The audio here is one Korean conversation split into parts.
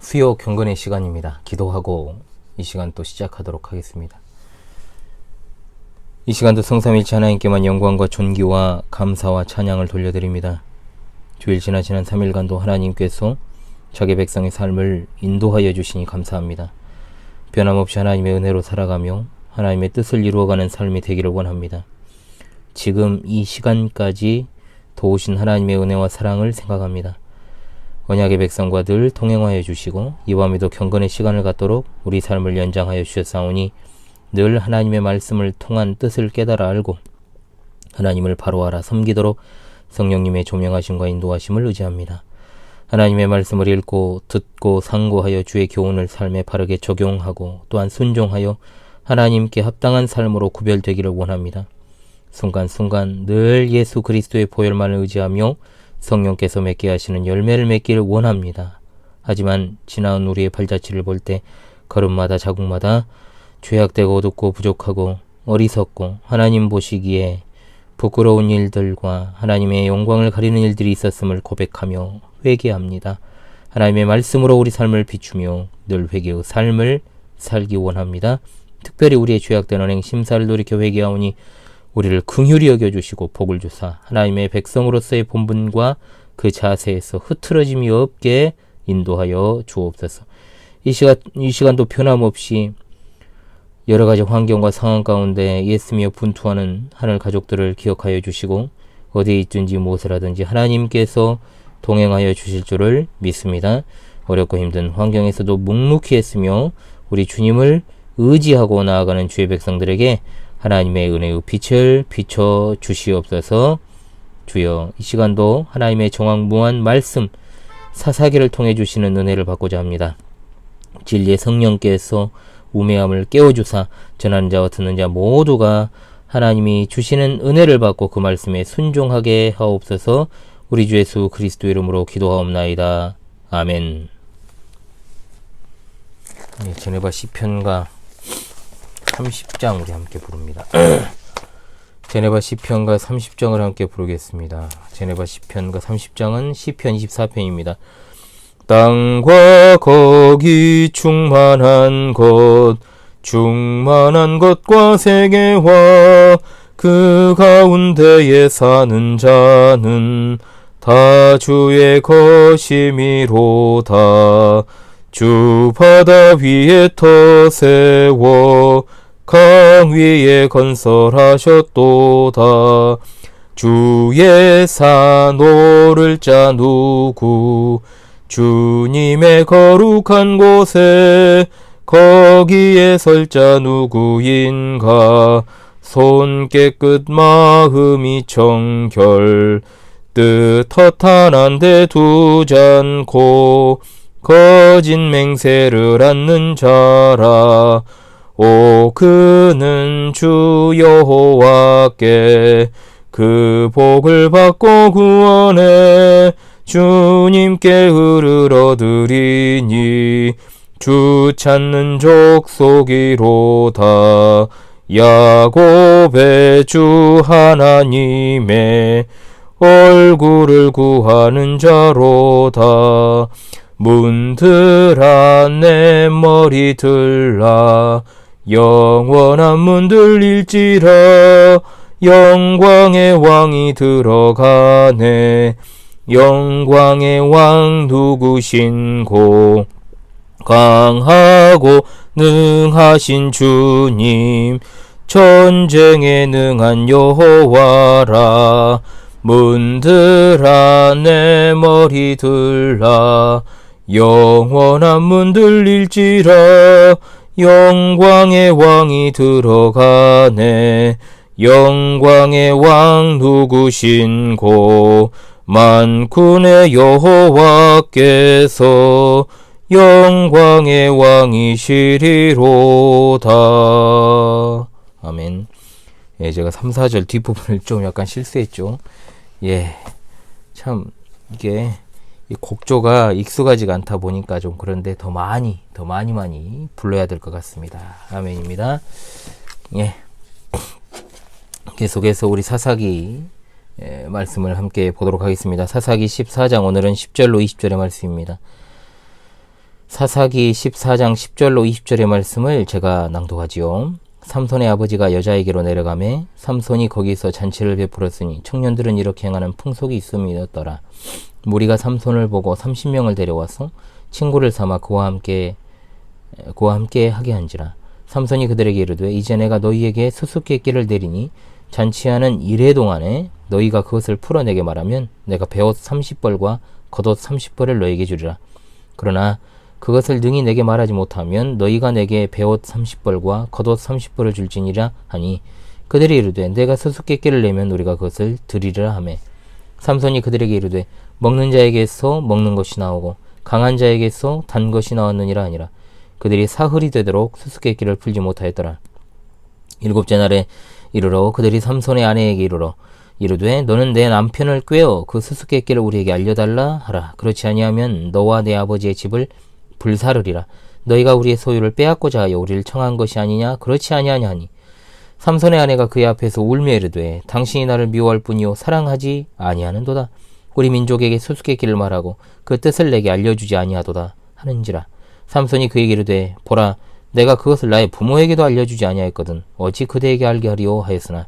수요 경건의 시간입니다. 기도하고 이 시간 또 시작하도록 하겠습니다. 이 시간도 성삼일체 하나님께만 영광과 존귀와 감사와 찬양을 돌려드립니다. 주일 지난 3일간도 하나님께서 자기 백성의 삶을 인도하여 주시니 감사합니다. 변함없이 하나님의 은혜로 살아가며 하나님의 뜻을 이루어가는 삶이 되기를 원합니다. 지금 이 시간까지 도우신 하나님의 은혜와 사랑을 생각합니다. 언약의 백성과 늘 동행하여 주시고 이 밤에도 경건의 시간을 갖도록 우리 삶을 연장하여 주셨사오니 늘 하나님의 말씀을 통한 뜻을 깨달아 알고 하나님을 바로 알아 섬기도록 성령님의 조명하심과 인도하심을 의지합니다. 하나님의 말씀을 읽고 듣고 상고하여 주의 교훈을 삶에 바르게 적용하고 또한 순종하여 하나님께 합당한 삶으로 구별되기를 원합니다. 순간순간 늘 예수 그리스도의 보혈만을 의지하며 성령께서 맺게 하시는 열매를 맺기를 원합니다. 하지만 지나온 우리의 발자취를 볼 때 걸음마다 자국마다 죄악되고 어둡고 부족하고 어리석고 하나님 보시기에 부끄러운 일들과 하나님의 영광을 가리는 일들이 있었음을 고백하며 회개합니다. 하나님의 말씀으로 우리 삶을 비추며 늘 회개의 삶을 살기 원합니다. 특별히 우리의 죄악된 언행 심사를 돌이켜 회개하오니 우리를 긍휼히 여겨주시고 복을 주사 하나님의 백성으로서의 본분과 그 자세에서 흐트러짐이 없게 인도하여 주옵소서. 이 시간도 변함없이 여러 가지 환경과 상황 가운데 애쓰며 분투하는 하늘 가족들을 기억하여 주시고 어디에 있든지 무엇을 하든지 하나님께서 동행하여 주실 줄을 믿습니다. 어렵고 힘든 환경에서도 묵묵히 애쓰며 우리 주님을 의지하고 나아가는 주의 백성들에게 하나님의 은혜의 빛을 비춰 주시옵소서. 주여, 이 시간도 하나님의 정확무한 말씀 사사기를 통해 주시는 은혜를 받고자 합니다. 진리의 성령께서 우매함을 깨워주사 전하는 자와 듣는 자 모두가 하나님이 주시는 은혜를 받고 그 말씀에 순종하게 하옵소서. 우리 주 예수 그리스도 이름으로 기도하옵나이다. 아멘. 제네바 시편가 30장 우리 함께 부릅니다. 제네바 시편가 30장을 함께 부르겠습니다. 제네바 시편가 30장은 시편 24편입니다. 땅과 거기 충만한 것과 세계와 그 가운데에 사는 자는 다 주의 것이미로다. 주 바다 위에 터 세워 강 위에 건설하셨도다. 주의 산 오를 자 누구? 주님의 거룩한 곳에 거기에 설 자 누구인가? 손 깨끗 마음이 정결 뜻 허탄한데 두지 않고 거짓 맹세를 않는 자라. 오 그는 주 여호와께 그 복을 받고 구원해 주님께 의를 얻으리니 주 찾는 족속이로다. 야곱의 주 하나님의 얼굴을 구하는 자로다. 문들아 내 머리 들라 영원한 문들일지라. 영광의 왕이 들어가네. 영광의 왕 누구신고? 강하고 능하신 주님 전쟁에 능한 여호와라. 문들아 내 머리 들라 영원한 문들일지라. 영광의 왕이 들어가네. 영광의 왕 누구신고? 만군의 여호와께서 영광의 왕이시리로다. 아멘. 제가 3, 4절 뒷부분을 좀 약간 실수했죠. 참 이게 이 곡조가 익숙하지가 않다 보니까 좀 그런데 더 많이 불러야 될 것 같습니다. 아멘입니다. 계속해서 우리 사사기 말씀을 함께 보도록 하겠습니다. 사사기 14장 오늘은 10절로 20절의 말씀입니다. 사사기 14장 10절로 20절의 말씀을 제가 낭독하지요. 삼손의 아버지가 여자에게로 내려가매 삼손이 거기서 잔치를 베풀었으니 청년들은 이렇게 행하는 풍속이 있음이었더라. 무리가 삼손을 보고 30명을 데려와서 친구를 삼아 그와 함께 하게 한지라. 삼손이 그들에게 이르되 이제 내가 너희에게 수수께끼를 내리니 잔치하는 이래 동안에 너희가 그것을 풀어내게 말하면 내가 베옷 30벌과 겉옷 30벌을 너희에게 주리라. 그러나 그것을 능히 내게 말하지 못하면 너희가 내게 베옷 30벌과 겉옷 30벌을 줄지니라 하니 그들이 이르되 내가 수수께끼를 내면 우리가 그것을 드리리라 하매 삼손이 그들에게 이르되 먹는 자에게서 먹는 것이 나오고 강한 자에게서 단 것이 나왔느니라 하니라. 그들이 사흘이 되도록 수수께끼를 풀지 못하였더라. 일곱째 날에 이르러 그들이 삼손의 아내에게 이르되 너는 내 남편을 꾀어 그 수수께끼를 우리에게 알려달라 하라. 그렇지 아니하면 너와 내 아버지의 집을 불사르리라. 너희가 우리의 소유를 빼앗고자 하여 우리를 청한 것이 아니냐? 그렇지 아니하냐 하니 삼손의 아내가 그의 앞에서 울며 이르되 당신이 나를 미워할 뿐이요 사랑하지 아니하는도다. 우리 민족에게 수수께끼를 말하고 그 뜻을 내게 알려주지 아니하도다 하는지라. 삼손이 그에게 이르되 보라 내가 그것을 나의 부모에게도 알려주지 아니하였거든 어찌 그대에게 알게 하리오 하였으나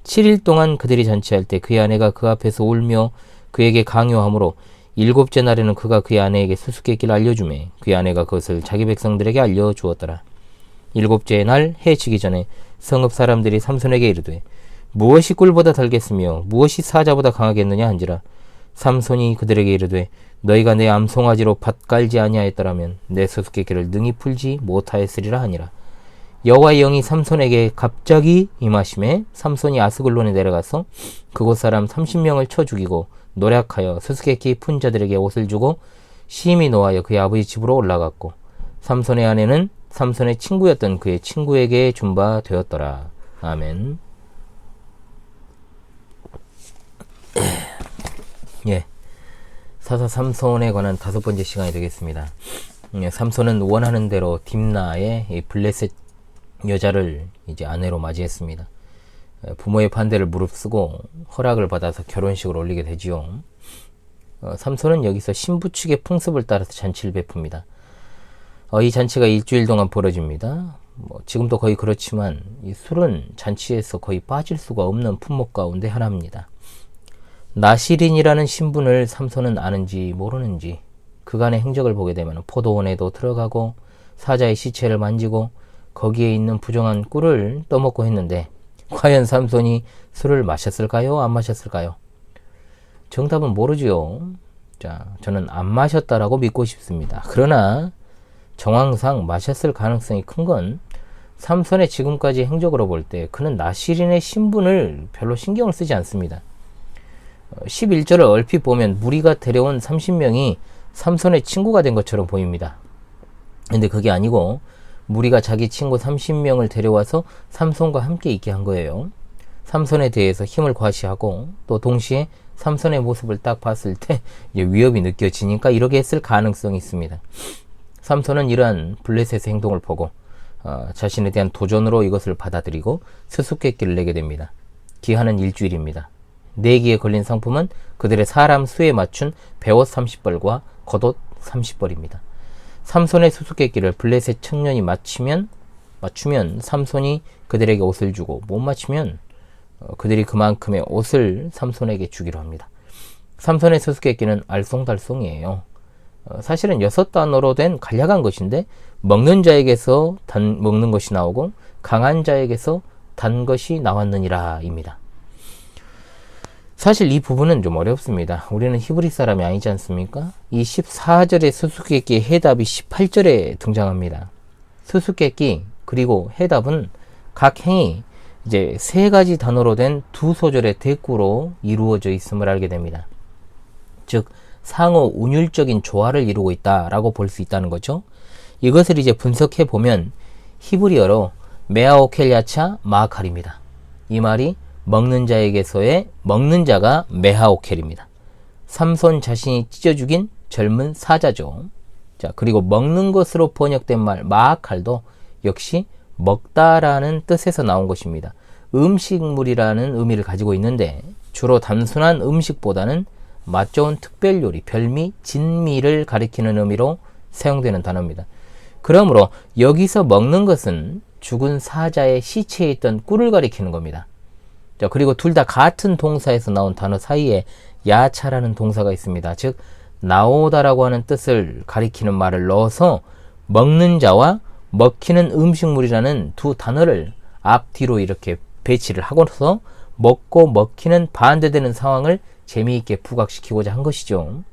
7일 동안 그들이 잔치할 때 그의 아내가 그 앞에서 울며 그에게 강요하므로 일곱째 날에는 그가 그의 아내에게 수수께끼를 알려주매 그의 아내가 그것을 자기 백성들에게 알려주었더라. 일곱째 날 해 지기 전에 성읍 사람들이 삼손에게 이르되 무엇이 꿀보다 달겠으며 무엇이 사자보다 강하겠느냐 한지라. 삼손이 그들에게 이르되 너희가 내 암송아지로 밭 깔지 아니하였더라면 내 수수께끼를 능히 풀지 못하였으리라 하니라. 여호와의 영이 삼손에게 갑자기 임하심에 삼손이 아스글론에 내려가서 그곳 사람 30명을 쳐 죽이고 노략하여 수수께끼 푼 자들에게 옷을 주고 심히 노하여 그의 아버지 집으로 올라갔고 삼손의 아내는 삼손의 친구였던 그의 친구에게 준 바 되었더라. 아멘. 예, 사사 삼손에 관한 5번째 시간이 되겠습니다. 삼손은 원하는 대로 딥나의 이 블레셋 여자를 이제 아내로 맞이했습니다. 부모의 반대를 무릅쓰고 허락을 받아서 결혼식을 올리게 되지요. 삼손은 여기서 신부 측의 풍습을 따라서 잔치를 베풉니다. 이 잔치가 일주일 동안 벌어집니다. 지금도 거의 그렇지만 이 술은 잔치에서 거의 빠질 수가 없는 품목 가운데 하나입니다. 나시린이라는 신분을 삼손은 아는지 모르는지 그간의 행적을 보게 되면 포도원에도 들어가고 사자의 시체를 만지고 거기에 있는 부정한 꿀을 떠먹고 했는데 과연 삼손이 술을 마셨을까요? 안 마셨을까요? 정답은 모르지요. 자, 저는 안 마셨다라고 믿고 싶습니다. 그러나 정황상 마셨을 가능성이 큰 건 삼손의 지금까지 행적으로 볼 때 그는 나시린의 신분을 별로 신경을 쓰지 않습니다. 11절을 얼핏 보면 무리가 데려온 30명이 삼손의 친구가 된 것처럼 보입니다. 근데 그게 아니고 무리가 자기 친구 30명을 데려와서 삼손과 함께 있게 한 거예요. 삼손에 대해서 힘을 과시하고 또 동시에 삼손의 모습을 딱 봤을 때 위협이 느껴지니까 이렇게 했을 가능성이 있습니다. 삼손은 이러한 블레셋의 행동을 보고 자신에 대한 도전으로 이것을 받아들이고 수수께끼를 내게 됩니다. 기한은 일주일입니다. 내기에 걸린 상품은 그들의 사람 수에 맞춘 베옷 30벌과 겉옷 30벌입니다. 삼손의 수수께끼를 블레셋 청년이 맞추면 삼손이 그들에게 옷을 주고 못 맞추면 그들이 그만큼의 옷을 삼손에게 주기로 합니다. 삼손의 수수께끼는 알쏭달쏭이에요. 사실은 6단어로 된 간략한 것인데 먹는 자에게서 먹는 것이 나오고 강한 자에게서 단 것이 나왔느니라 입니다. 사실 이 부분은 좀 어렵습니다. 우리는 히브리 사람이 아니지 않습니까? 이 14절의 수수께끼의 해답이 18절에 등장합니다. 수수께끼 그리고 해답은 각 행이 이제 3가지 단어로 된 2소절의 대꾸로 이루어져 있음을 알게 됩니다. 즉 상호 운율적인 조화를 이루고 있다라고 볼 수 있다는 거죠. 이것을 이제 분석해 보면 히브리어로 메아오켈야차 마칼입니다. 이 말이 먹는 자에게서의 먹는 자가 메하오켈입니다. 삼손 자신이 찢어 죽인 젊은 사자죠. 자, 그리고 먹는 것으로 번역된 말 마칼도 역시 먹다라는 뜻에서 나온 것입니다. 음식물이라는 의미를 가지고 있는데 주로 단순한 음식보다는 맛 좋은 특별 요리, 별미, 진미를 가리키는 의미로 사용되는 단어입니다. 그러므로 여기서 먹는 것은 죽은 사자의 시체에 있던 꿀을 가리키는 겁니다. 자, 그리고 둘 다 같은 동사에서 나온 단어 사이에 야차라는 동사가 있습니다. 즉 나오다라고 하는 뜻을 가리키는 말을 넣어서 먹는 자와 먹히는 음식물이라는 두 단어를 앞뒤로 이렇게 배치를 하고서 먹고 먹히는 반대되는 상황을 재미있게 부각시키고자 한 것이죠.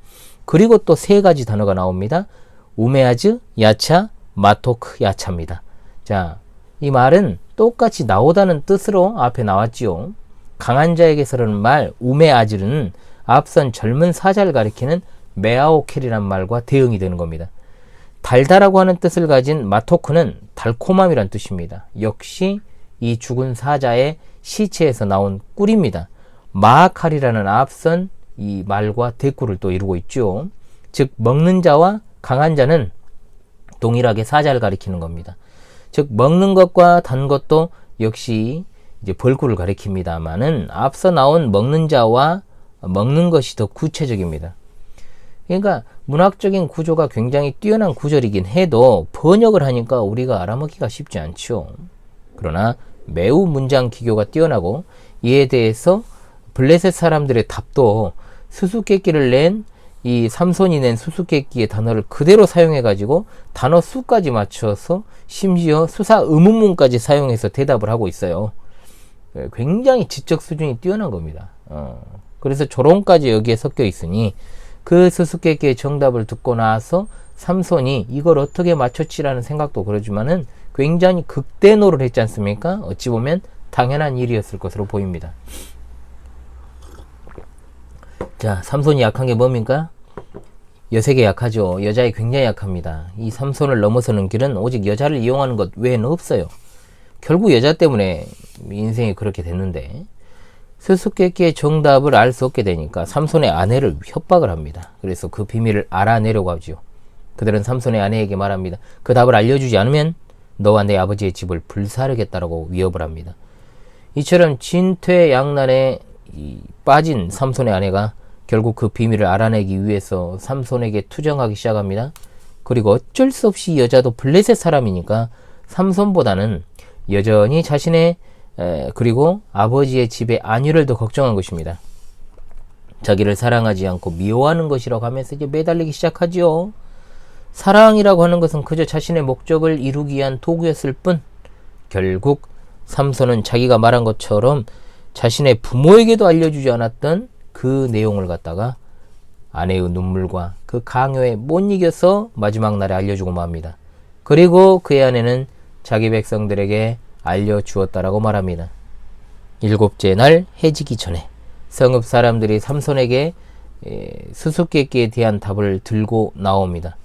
그리고 또 세 가지 단어가 나옵니다. 우메아즈, 야차, 마토크, 야차입니다. 자, 이 말은 똑같이 나오다는 뜻으로 앞에 나왔지요. 강한 자에게서라는 말 우메아즈는 앞선 젊은 사자를 가리키는 메아오켈이란 말과 대응이 되는 겁니다. 달다라고 하는 뜻을 가진 마토크는 달콤함이란 뜻입니다. 역시 이 죽은 사자의 시체에서 나온 꿀입니다. 마아칼이라는 앞선 이 말과 대꾸를 또 이루고 있죠. 즉 먹는 자와 강한 자는 동일하게 사자를 가리키는 겁니다. 즉 먹는 것과 단 것도 역시 이제 벌꿀을 가리킵니다만은 앞서 나온 먹는 자와 먹는 것이 더 구체적입니다. 그러니까 문학적인 구조가 굉장히 뛰어난 구절이긴 해도 번역을 하니까 우리가 알아먹기가 쉽지 않죠. 그러나 매우 문장 기교가 뛰어나고 이에 대해서 블레셋 사람들의 답도 수수께끼를 낸 이 삼손이 낸 수수께끼의 단어를 그대로 사용해 가지고 단어 수까지 맞춰서 심지어 수사 의문문까지 사용해서 대답을 하고 있어요. 굉장히 지적 수준이 뛰어난 겁니다. 그래서 조롱까지 여기에 섞여 있으니 그 수수께끼의 정답을 듣고 나서 삼손이 이걸 어떻게 맞췄지라는 생각도 그러지만은 굉장히 극대노를 했지 않습니까? 어찌 보면 당연한 일이었을 것으로 보입니다. 자, 삼손이 약한 게 뭡니까? 여색에 약하죠. 여자에 굉장히 약합니다. 이 삼손을 넘어서는 길은 오직 여자를 이용하는 것 외에는 없어요. 결국 여자 때문에 인생이 그렇게 됐는데 수수께끼의 정답을 알 수 없게 되니까 삼손의 아내를 협박을 합니다. 그래서 그 비밀을 알아내려고 하죠. 그들은 삼손의 아내에게 말합니다. 그 답을 알려주지 않으면 너와 내 아버지의 집을 불사르겠다라고 위협을 합니다. 이처럼 진퇴양난에 빠진 삼손의 아내가 결국 그 비밀을 알아내기 위해서 삼손에게 투정하기 시작합니다. 그리고 어쩔 수 없이 여자도 블레셋 사람이니까 삼손보다는 여전히 자신의 그리고 아버지의 집의 안위를 더 걱정한 것입니다. 자기를 사랑하지 않고 미워하는 것이라고 하면서 이제 매달리기 시작하지요. 사랑이라고 하는 것은 그저 자신의 목적을 이루기 위한 도구였을 뿐 결국 삼손은 자기가 말한 것처럼 자신의 부모에게도 알려주지 않았던 그 내용을 갖다가 아내의 눈물과 그 강요에 못 이겨서 마지막 날에 알려주고 맙니다. 그리고 그의 아내는 자기 백성들에게 알려주었다라고 말합니다. 일곱째 날 해지기 전에 성읍 사람들이 삼손에게 수수께끼에 대한 답을 들고 나옵니다.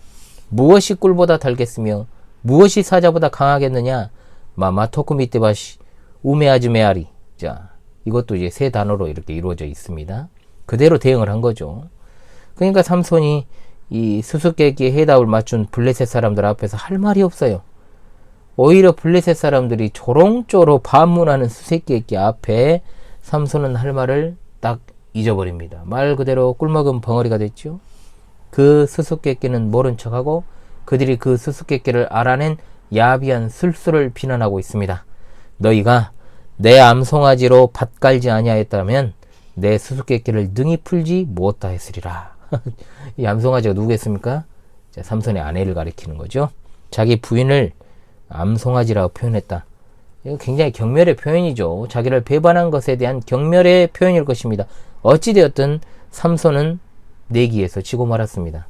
무엇이 꿀보다 달겠으며 무엇이 사자보다 강하겠느냐? 마마토쿠 미테바시 우메아즈 메아리. 자, 이것도 이제 세 단어로 이렇게 이루어져 있습니다. 그대로 대응을 한 거죠. 그러니까 삼손이 이 수수께끼의 해답을 맞춘 블레셋 사람들 앞에서 할 말이 없어요. 오히려 블레셋 사람들이 조롱조로 반문하는 수수께끼 앞에 삼손은 할 말을 딱 잊어버립니다. 말 그대로 꿀먹은 벙어리가 됐죠. 그 수수께끼는 모른 척하고 그들이 그 수수께끼를 알아낸 야비한 술수를 비난하고 있습니다. 너희가 내 암송아지로 밭 갈지 아니하였다면 내 수수께끼를 능히 풀지 못하 했으리라. 이 암송아지가 누구겠습니까? 삼손의 아내를 가리키는 거죠. 자기 부인을 암송아지라고 표현했다. 이거 굉장히 경멸의 표현이죠. 자기를 배반한 것에 대한 경멸의 표현일 것입니다. 어찌되었든 삼손은 내기에서 지고 말았습니다.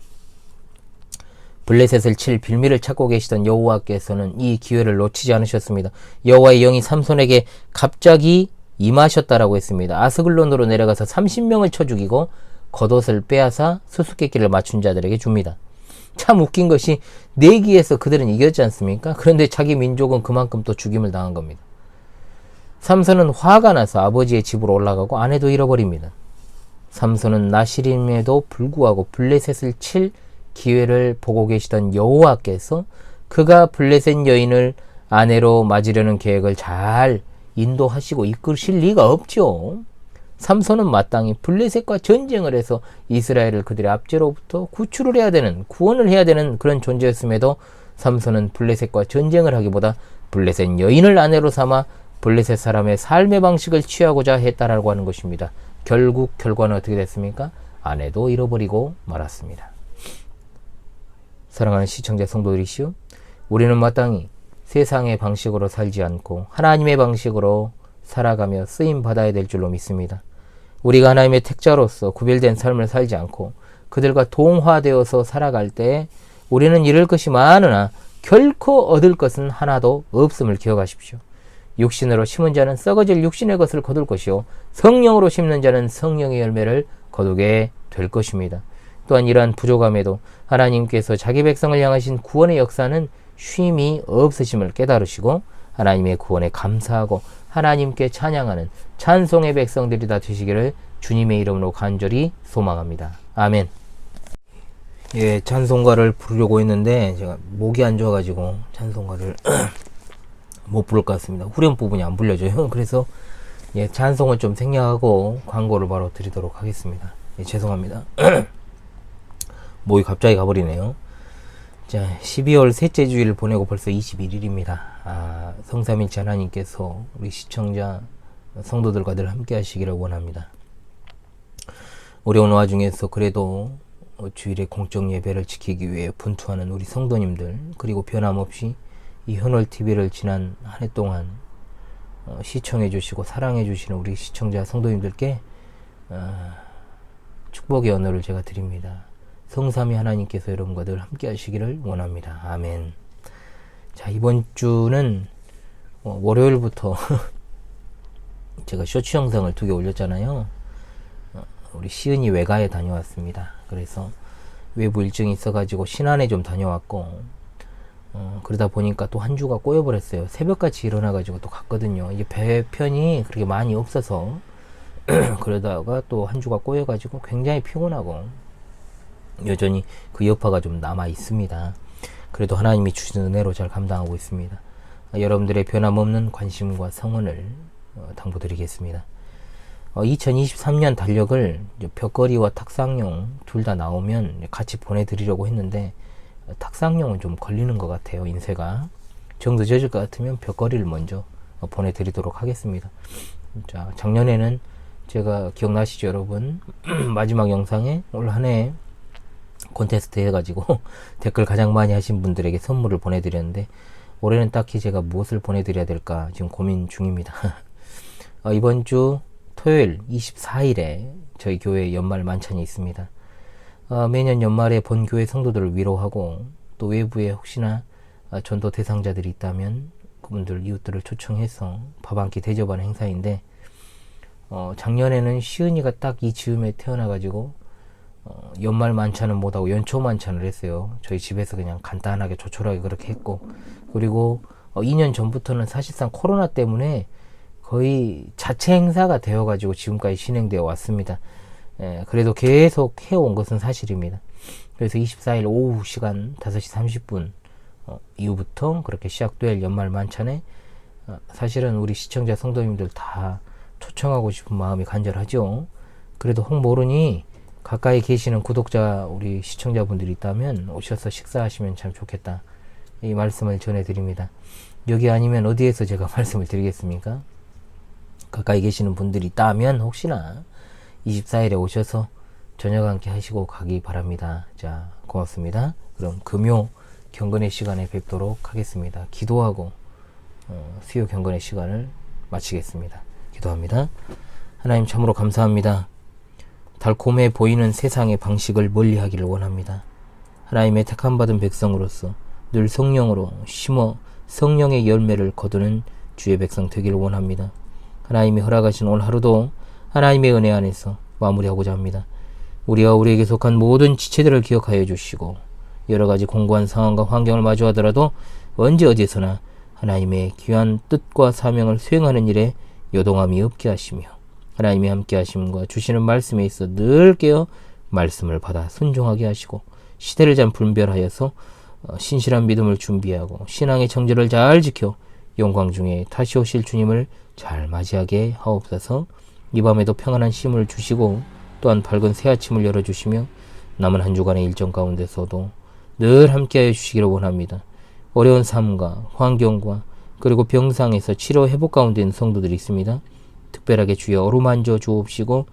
블레셋을 칠 빌미를 찾고 계시던 여호와께서는 이 기회를 놓치지 않으셨습니다. 여호와의 영이 삼손에게 갑자기 임하셨다라고 했습니다. 아스글론으로 내려가서 30명을 쳐 죽이고 겉옷을 빼앗아 수수께끼를 맞춘 자들에게 줍니다. 참 웃긴 것이 내기에서 그들은 이겼지 않습니까? 그런데 자기 민족은 그만큼 또 죽임을 당한 겁니다. 삼손은 화가 나서 아버지의 집으로 올라가고 아내도 잃어버립니다. 삼손은 나실임에도 불구하고 블레셋을 칠 기회를 보고 계시던 여호와께서 그가 블레셋 여인을 아내로 맞으려는 계획을 잘 인도하시고 이끄실 리가 없죠. 삼손은 마땅히 블레셋과 전쟁을 해서 이스라엘을 그들의 압제로부터 구출을 해야 되는, 구원을 해야 되는 그런 존재였음에도 삼손은 블레셋과 전쟁을 하기보다 블레셋 여인을 아내로 삼아 블레셋 사람의 삶의 방식을 취하고자 했다라고 하는 것입니다. 결국 결과는 어떻게 됐습니까? 아내도 잃어버리고 말았습니다. 사랑하는 시청자 성도들이시오, 우리는 마땅히 세상의 방식으로 살지 않고 하나님의 방식으로 살아가며 쓰임 받아야 될 줄로 믿습니다. 우리가 하나님의 택자로서 구별된 삶을 살지 않고 그들과 동화되어서 살아갈 때 우리는 잃을 것이 많으나 결코 얻을 것은 하나도 없음을 기억하십시오. 육신으로 심은 자는 썩어질 육신의 것을 거둘 것이요 성령으로 심는 자는 성령의 열매를 거두게 될 것입니다. 또한 이러한 부족함에도 하나님께서 자기 백성을 향하신 구원의 역사는 쉼이 없으심을 깨달으시고 하나님의 구원에 감사하고 하나님께 찬양하는 찬송의 백성들이 다 되시기를 주님의 이름으로 간절히 소망합니다. 아멘. 예, 찬송가를 부르려고 했는데 제가 목이 안 좋아가지고 찬송가를 못 부를 것 같습니다. 후렴 부분이 안 불려져요. 그래서 예, 찬송을 좀 생략하고 광고를 바로 드리도록 하겠습니다. 예, 죄송합니다. 목이 갑자기 가버리네요. 자, 12월 셋째 주일을 보내고 벌써 21일입니다. 성삼일체 하나님께서 우리 시청자 성도들과 늘 함께 하시기를 원합니다. 어려운 와중에서 그래도 주일의 공적 예배를 지키기 위해 분투하는 우리 성도님들, 그리고 변함없이 이 현월TV를 지난 한 해 동안 시청해 주시고 사랑해 주시는 우리 시청자 성도님들께 축복의 언어를 제가 드립니다. 성삼위 하나님께서 여러분과 늘 함께 하시기를 원합니다. 아멘. 자, 이번 주는 월요일부터 제가 쇼츠 영상을 2개 올렸잖아요. 우리 시은이 외가에 다녀왔습니다. 그래서 외부 일정이 있어가지고 신안에 좀 다녀왔고, 그러다 보니까 또 한 주가 꼬여버렸어요. 새벽같이 일어나가지고 또 갔거든요. 이게 배편이 그렇게 많이 없어서 그러다가 또 한 주가 꼬여가지고 굉장히 피곤하고 여전히 그 여파가 좀 남아 있습니다. 그래도 하나님이 주신 은혜로 잘 감당하고 있습니다. 여러분들의 변함없는 관심과 성원을 당부드리겠습니다. 2023년 달력을 벽걸이와 탁상용 둘 다 나오면 같이 보내드리려고 했는데 탁상용은 좀 걸리는 것 같아요. 인쇄가 정 늦어질 것 같으면 벽걸이를 먼저 보내드리도록 하겠습니다. 자, 작년에는 제가 기억나시죠 여러분? 마지막 영상에 올 한해 콘테스트 해가지고 댓글 가장 많이 하신 분들에게 선물을 보내드렸는데 올해는 딱히 제가 무엇을 보내드려야 될까 지금 고민 중입니다. 이번 주 토요일 24일에 저희 교회 연말 만찬이 있습니다. 매년 연말에 본교회 성도들을 위로하고 또 외부에 혹시나 전도 대상자들이 있다면 그분들 이웃들을 초청해서 밥 한 끼 대접하는 행사인데 작년에는 시은이가 딱 이 즈음에 태어나가지고 연말 만찬은 못하고 연초 만찬을 했어요. 저희 집에서 그냥 간단하게 조촐하게 그렇게 했고, 그리고 2년 전부터는 사실상 코로나 때문에 거의 자체 행사가 되어가지고 지금까지 진행되어 왔습니다. 그래도 계속 해온 것은 사실입니다. 그래서 24일 오후 시간 5시 30분 이후부터 그렇게 시작될 연말 만찬에 사실은 우리 시청자 성도님들 다 초청하고 싶은 마음이 간절하죠. 그래도 혹 모르니 가까이 계시는 구독자 우리 시청자분들이 있다면 오셔서 식사하시면 참 좋겠다, 이 말씀을 전해드립니다. 여기 아니면 어디에서 제가 말씀을 드리겠습니까? 가까이 계시는 분들이 있다면 혹시나 24일에 오셔서 저녁 함께 하시고 가기 바랍니다. 자, 고맙습니다. 그럼 금요 경건의 시간에 뵙도록 하겠습니다. 기도하고 수요 경건의 시간을 마치겠습니다. 기도합니다. 하나님 참으로 감사합니다. 달콤해 보이는 세상의 방식을 멀리하기를 원합니다. 하나님의 택함받은 백성으로서 늘 성령으로 심어 성령의 열매를 거두는 주의 백성 되기를 원합니다. 하나님이 허락하신 오늘 하루도 하나님의 은혜 안에서 마무리하고자 합니다. 우리와 우리에게 속한 모든 지체들을 기억하여 주시고 여러가지 공고한 상황과 환경을 마주하더라도 언제 어디서나 하나님의 귀한 뜻과 사명을 수행하는 일에 요동함이 없게 하시며 하나님이 함께 하심과 주시는 말씀에 있어 늘 깨어 말씀을 받아 순종하게 하시고 시대를 잘 분별하여서 신실한 믿음을 준비하고 신앙의 정절을 잘 지켜 영광 중에 다시 오실 주님을 잘 맞이하게 하옵소서. 이 밤에도 평안한 쉼을 주시고 또한 밝은 새 아침을 열어주시며 남은 한 주간의 일정 가운데서도 늘 함께하여 주시기를 원합니다. 어려운 삶과 환경과 그리고 병상에서 치료 회복 가운데 있는 성도들이 있습니다. 특별하게 주여 어루만져 주옵시고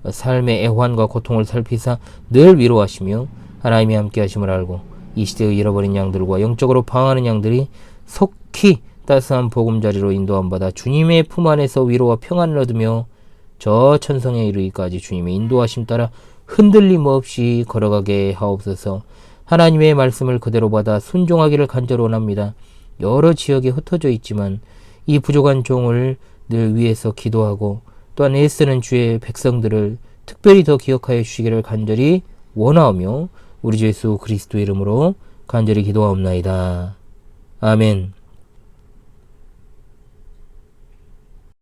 삶의 애환과 고통을 살피사 늘 위로하시며 하나님이 함께 하심을 알고 이 시대의 잃어버린 양들과 영적으로 방황하는 양들이 속히 따스한 보금자리로 인도함 받아 주님의 품 안에서 위로와 평안을 얻으며 저 천성에 이르기까지 주님의 인도하심 따라 흔들림 없이 걸어가게 하옵소서. 하나님의 말씀을 그대로 받아 순종하기를 간절히 원합니다. 여러 지역에 흩어져 있지만 이 부족한 종을 늘 위해서 기도하고 또한 애쓰는 주의 백성들을 특별히 더 기억하여 주시기를 간절히 원하오며 우리 주 예수 그리스도의 이름으로 간절히 기도하옵나이다. 아멘.